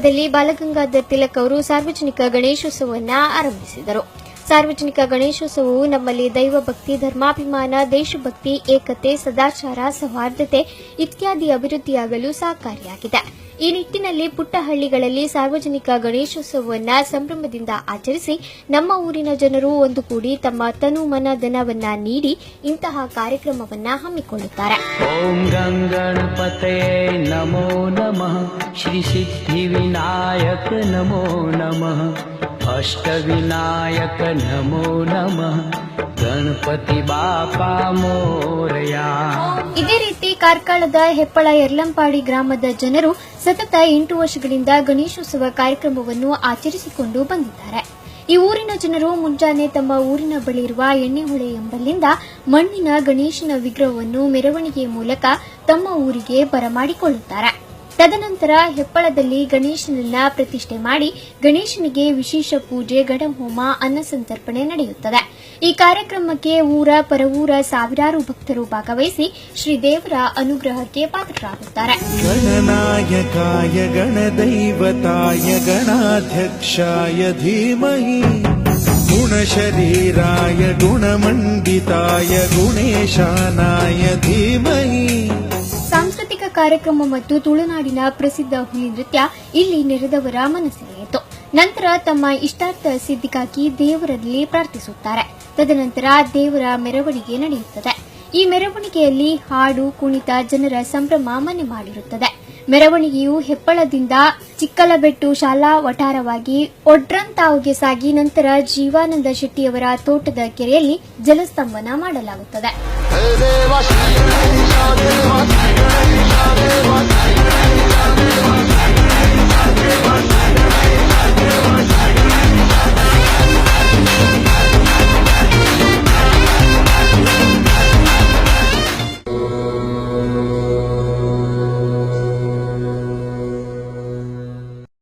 ಕಾರ್ಯಕ್ರಮದಲ್ಲಿ ಬಾಲಗಂಗಾಧರ್ ತಿಲಕ್ ಅವರು ಸಾರ್ವಜನಿಕ ಗಣೇಶೋತ್ಸವವನ್ನು ಆರಂಭಿಸಿದರು. ಸಾರ್ವಜನಿಕ ಗಣೇಶೋತ್ಸವವು ನಮ್ಮಲ್ಲಿ ದೈವ ಭಕ್ತಿ, ಧರ್ಮಾಭಿಮಾನ, ದೇಶಭಕ್ತಿ, ಏಕತೆ, ಸದಾಚಾರ, ಸೌಹಾರ್ದತೆ ಇತ್ಯಾದಿ ಅಭಿವೃದ್ಧಿಯಾಗಲು ಸಹಕಾರಿಯಾಗಿದೆ. ಈ ನಿಟ್ಟಿನಲ್ಲಿ ಪುಟ್ಟ ಹಳ್ಳಿಗಳಲ್ಲಿ ಸಾರ್ವಜನಿಕ ಗಣೇಶೋತ್ಸವವನ್ನು ಸಂಭ್ರಮದಿಂದ ಆಚರಿಸಿ ನಮ್ಮ ಊರಿನ ಜನರು ಒಂದು ಕೂಡಿ ತಮ್ಮ ತನು ಮನ ಧನವನ್ನ ನೀಡಿ ಇಂತಹ ಕಾರ್ಯಕ್ರಮವನ್ನು ಹಮ್ಮಿಕೊಳ್ಳುತ್ತಾರೆ. ಓಂ ಗಣಪತಯೇ ನಮೋ ನಮಃ, ಶ್ರೀ ಸಿದ್ಧಿ ವಿನಾಯಕ ನಮೋ ನಮಃ, ಅಷ್ಟವಿನಾಯಕ ನಮೋ ನಮಃ, ಗಣಪತಿ ಬಾಪಾ ಮೋರಯಾ. ಇದೇ ರೀತಿ ಕಾರ್ಕಳದ ಹೆಪ್ಪಳ ಯರ್ಲಂಪಾಡಿ ಗ್ರಾಮದ ಜನರು ಸತತ 8 ವರ್ಷಗಳಿಂದ ಗಣೇಶೋತ್ಸವ ಕಾರ್ಯಕ್ರಮವನ್ನು ಆಚರಿಸಿಕೊಂಡು ಬಂದಿದ್ದಾರೆ. ಈ ಊರಿನ ಜನರು ಮುಂಜಾನೆ ತಮ್ಮ ಊರಿನ ಬಳಿ ಇರುವ ಎಣ್ಣೆಹೊಳೆ ಎಂಬಲ್ಲಿಂದ ಮಣ್ಣಿನ ಗಣೇಶನ ವಿಗ್ರಹವನ್ನು ಮೆರವಣಿಗೆ ಮೂಲಕ ತಮ್ಮ ಊರಿಗೆ ಬರಮಾಡಿಕೊಳ್ಳುತ್ತಾರೆ. ತದನಂತರ ಹೆಪ್ಪಳದಲ್ಲಿ ಗಣೇಶನನ್ನ ಪ್ರತಿಷ್ಠೆ ಮಾಡಿ ಗಣೇಶನಿಗೆ ವಿಶೇಷ ಪೂಜೆ, ಗಣಹೋಮ, ಅನ್ನಸಂತರ್ಪಣೆ ನಡೆಯುತ್ತದೆ. ಈ ಕಾರ್ಯಕ್ರಮಕ್ಕೆ ಊರ ಪರವೂರ ಸಾವಿರಾರು ಭಕ್ತರು ಭಾಗವಹಿಸಿ ಶ್ರೀದೇವರ ಅನುಗ್ರಹಕ್ಕೆ ಪಾತ್ರರಾಗುತ್ತಾರೆ. ಗಣನಾಯಕಾಯ ಗಣದೈವತಾಯ ಗಣಾಧ್ಯಕ್ಷಾಯ ಧೀಮಹಿ, ಗುಣಶರೀರಾಯ ಗುಣಮಂಡಿತಾಯ ಗುಣೇಶಾನಾಯ ಧೀಮಹಿ. ಸಾಂಸ್ಕೃತಿಕ ಕಾರ್ಯಕ್ರಮ ಮತ್ತು ತುಳುನಾಡಿನ ಪ್ರಸಿದ್ಧ ಹುಲಿ ನೃತ್ಯ ಇಲ್ಲಿ ನೆರೆದವರ ಮನಸೆಳೆಯಿತು. ನಂತರ ತಮ್ಮ ಇಷ್ಟಾರ್ಥ ಸಿದ್ಧಿಗಾಗಿ ದೇವರಲ್ಲಿ ಪ್ರಾರ್ಥಿಸುತ್ತಾರೆ. ತದನಂತರ ದೇವರ ಮೆರವಣಿಗೆ ನಡೆಯುತ್ತದೆ. ಈ ಮೆರವಣಿಗೆಯಲ್ಲಿ ಹಾಡು, ಕುಣಿತ, ಜನರ ಸಂಭ್ರಮ ಮನೆ ಮಾಡಿರುತ್ತದೆ. ಮೆರವಣಿಗೆಯು ಹೆಪ್ಪಳದಿಂದ ಚಿಕ್ಕಲಬೆಟ್ಟು ಶಾಲಾ ವಠಾರವಾಗಿ ಒಡ್ರಂತಾವ್ಗೆ ಸಾಗಿ ನಂತರ ಜೀವಾನಂದ ಶೆಟ್ಟಿಯವರ ತೋಟದ ಕೆರೆಯಲ್ಲಿ ಜಲಸ್ತಂಭನ ಮಾಡಲಾಗುತ್ತದೆ.